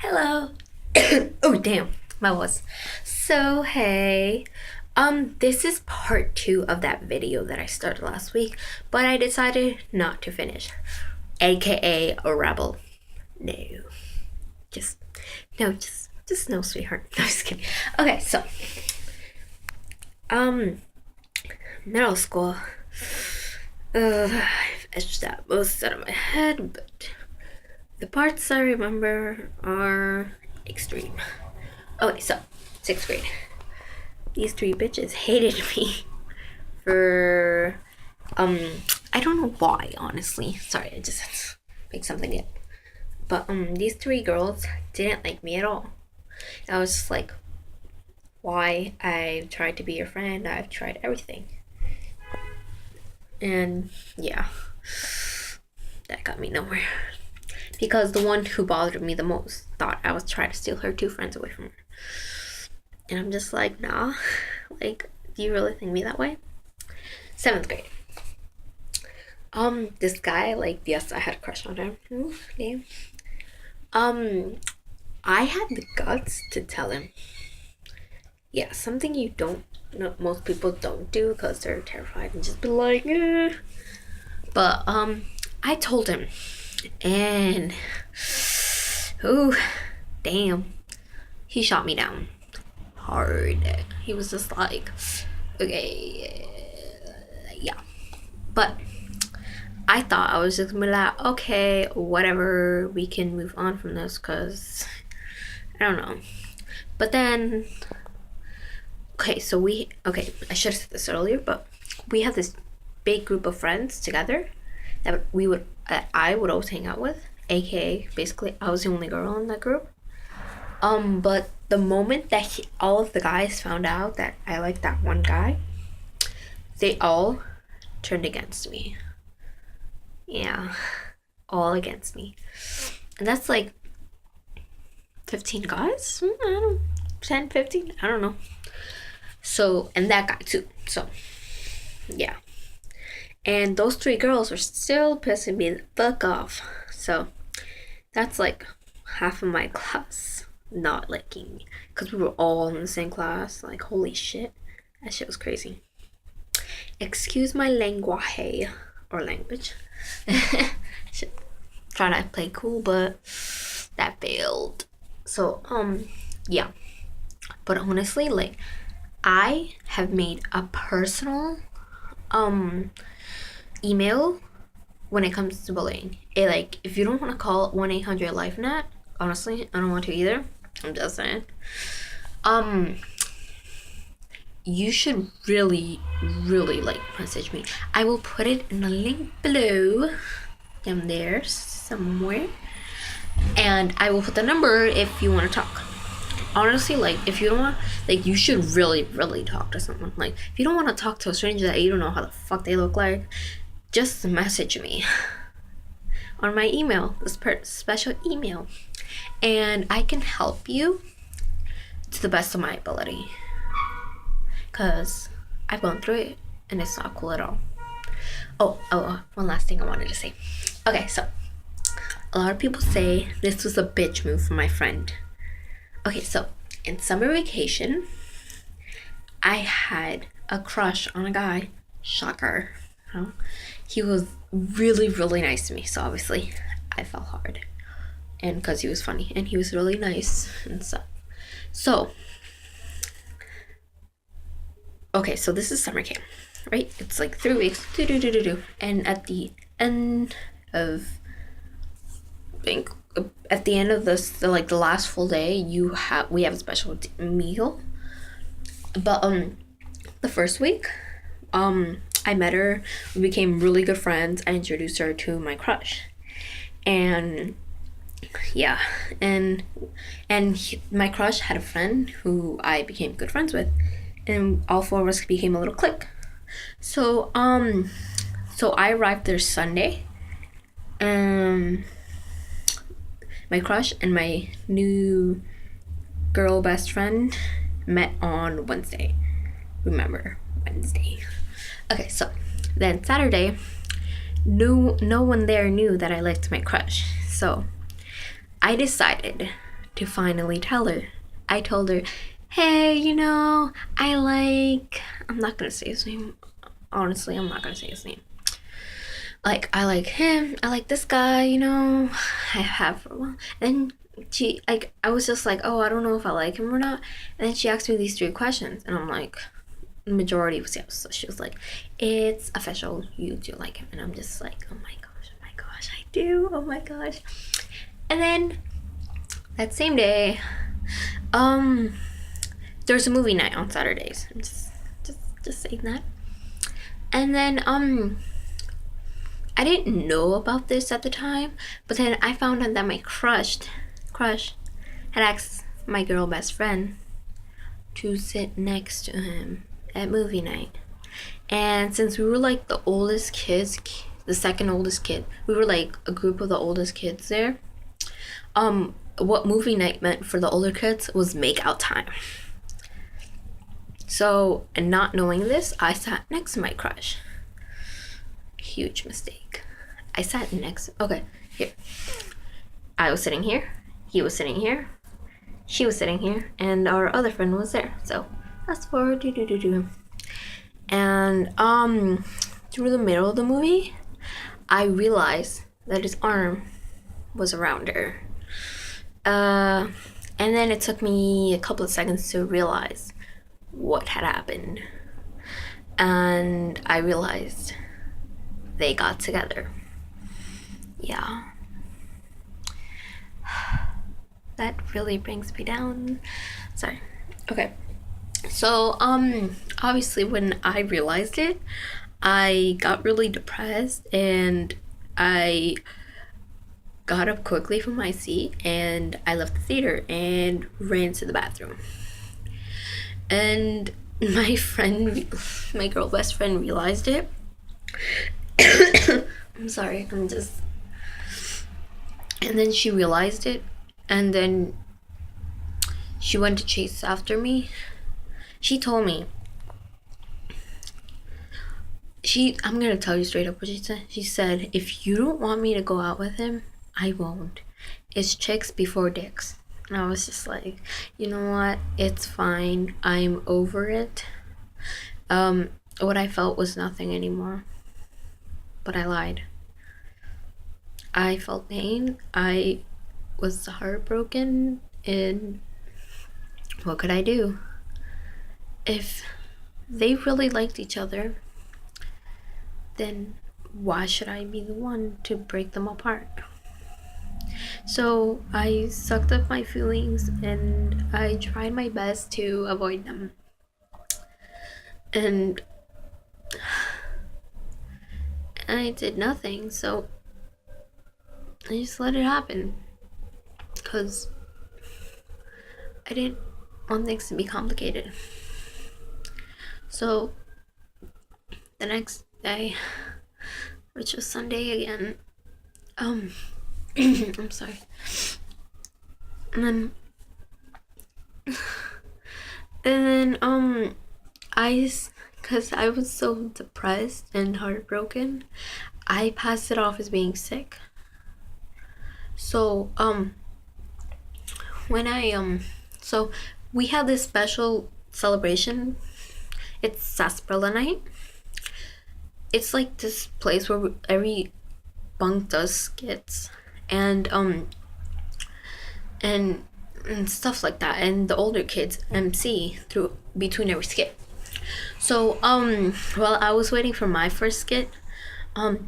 Hello. Oh damn, my voice. So hey, this is part two of that video that I started last week, but I decided not to finish, aka a rebel. No, just just no, sweetheart. No, just kidding. Okay, so um, middle school. I've etched that most out of my head, but the parts I remember are extreme. Okay, so sixth grade. These three bitches hated me for um I don't know why, honestly. Sorry, I just had to make something up. But these three girls didn't like me at all. I was just like, why? I've tried to be your friend, I've tried everything. And yeah, that got me nowhere. Because the one who bothered me the most thought I was trying to steal her two friends away from her. And I'm just like, nah. Like, do you really think me that way? Seventh grade. This guy, like, yes, I had a crush on him. Ooh, damn. I had the guts to tell him. Yeah, something you don't, most people don't do because they're terrified and just be like, eh. But, I told him. And, ooh, damn. He shot me down hard. He was just like, okay, yeah. But I thought I was just gonna be like, okay, whatever, we can move on from this because I don't know. But then, okay, I should have said this earlier, but we had this big group of friends together that I would always hang out with, aka basically I was the only girl in that group. But the moment that all of the guys found out that I liked that one guy, they all turned against me. Yeah, all against me. And that's like 15 guys? I don't know. 10, 15? I don't know. So, and that guy too. So, yeah. And those three girls were still pissing me the fuck off. So, that's like half of my class not liking me because we were all in the same class. Like, holy shit, that shit was crazy. Excuse my lenguaje or language. Trying to play cool, but that failed. So, yeah. But honestly, like, I have made a personal email when it comes to bullying. Like, if you don't want to call 1-800-LIFE-NET, honestly, I don't want to either. I'm just saying. You should really, really, like, message me. I will put it in the link below, down there somewhere, and I will put the number if you want to talk. Honestly, like, if you don't want, like, you should really, really talk to someone. Like, if you don't want to talk to a stranger that you don't know how the fuck they look like, just message me on my email, this special email, and I can help you to the best of my ability, because I've gone through it and it's not cool at all. One last thing I wanted to say. Okay, so a lot of people say this was a bitch move from my friend. Okay, so in summer vacation, I had a crush on a guy. Shocker. Huh? He was really, really nice to me, so obviously I fell hard. And because he was funny and he was really nice and stuff. So, okay, so this is summer camp, right? It's like 3 weeks. And at the end of, I think, at the end of this, the last full day, we have a special meal. But the first week, I met her. We became really good friends. I introduced her to my crush, and yeah, and my crush had a friend who I became good friends with, and all four of us became a little clique. So so I arrived there Sunday. My crush and my new girl best friend met on Wednesday. Remember, Wednesday. Okay, so then Saturday, no one there knew that I liked my crush. So I decided to finally tell her. I told her, hey, I'm not gonna say his name. Honestly, I'm not gonna say his name. Like, I like him, I like this guy, I have for a while. And I was just like, oh, I don't know if I like him or not. And then she asked me these 3 questions, and I'm like, the majority was yes. So she was like, it's official, you do like him. And I'm just like, oh my gosh, I do, oh my gosh. And then that same day, there's a movie night on Saturdays. I'm just saying that. And then I didn't know about this at the time, but then I found out that my crush had asked my girl best friend to sit next to him at movie night. And since we were like the oldest kids, the second oldest kid, we were like a group of the oldest kids there. What movie night meant for the older kids was make out time. So, and not knowing this, I sat next to my crush. Huge mistake. I sat next. Okay, here. I was sitting here. He was sitting here. She was sitting here, and our other friend was there. So, fast forward. And through the middle of the movie, I realized that his arm was around her. And then it took me a couple of seconds to realize what had happened. And I realized they got together. Yeah. That really brings me down. Sorry. Okay. So, obviously when I realized it, I got really depressed, and I got up quickly from my seat, and I left the theater and ran to the bathroom. And my girl best friend realized it. I'm sorry, and then she realized it, and then she went to chase after me. She told me, I'm gonna tell you straight up what she said. She said, if you don't want me to go out with him, I won't. It's chicks before dicks. And I was just like, you know what? It's fine. I'm over it. What I felt was nothing anymore. But I lied. I felt pain. I was heartbroken. And what could I do? If they really liked each other, then why should I be the one to break them apart? So I sucked up my feelings, and I tried my best to avoid them. And I did nothing, so I just let it happen. Because I didn't want things to be complicated. So the next day, which was Sunday again, I'm sorry. And then because I was so depressed and heartbroken, I passed it off as being sick. So so we had this special celebration. It's Sarsaparilla Night. It's like this place where every bunk does skits and stuff like that, and the older kids MC through between every skit. So while I was waiting for my first skit, I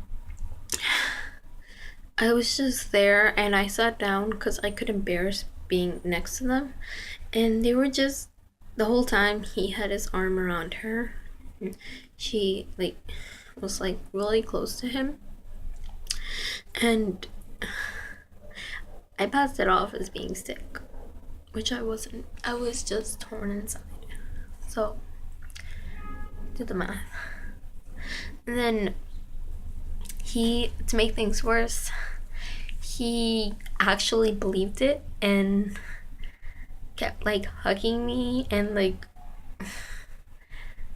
was just there, and I sat down because I couldn't bear being next to them, and they were just, the whole time he had his arm around her, and she was really close to him, and I passed it off as being sick, which I wasn't. I was just torn inside. So do the math. And then to make things worse, he actually believed it and kept hugging me and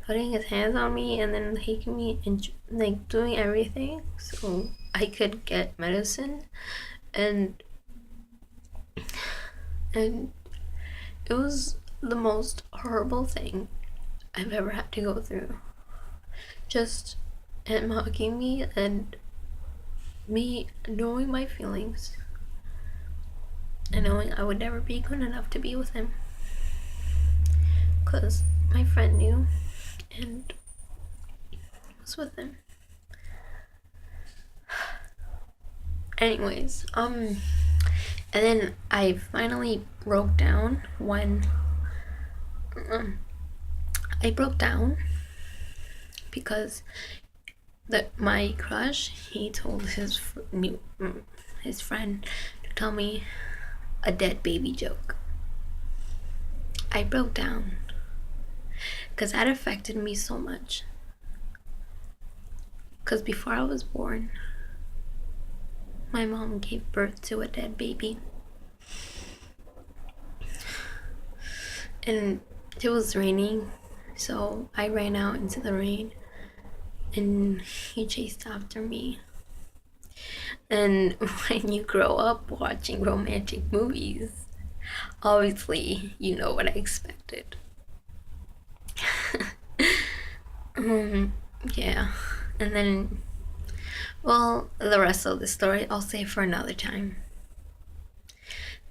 putting his hands on me and then taking me and doing everything so I could get medicine. And And it was the most horrible thing I've ever had to go through. Just him hugging me and me knowing my feelings and knowing I would never be good enough to be with him. Because my friend knew and was with him. Anyways, and then I finally broke down when I broke down because my crush, he told his friend to tell me a dead baby joke. I broke down because that affected me so much. Because before I was born, my mom gave birth to a dead baby. And it was raining, so I ran out into the rain and he chased after me. And when you grow up watching romantic movies, obviously you know what I expected. Yeah. And then, well, the rest of the story I'll save for another time.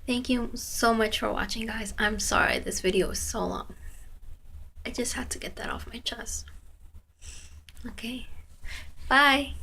Thank you so much for watching, guys. I'm sorry this video was so long. I just had to get that off my chest. Okay. Bye.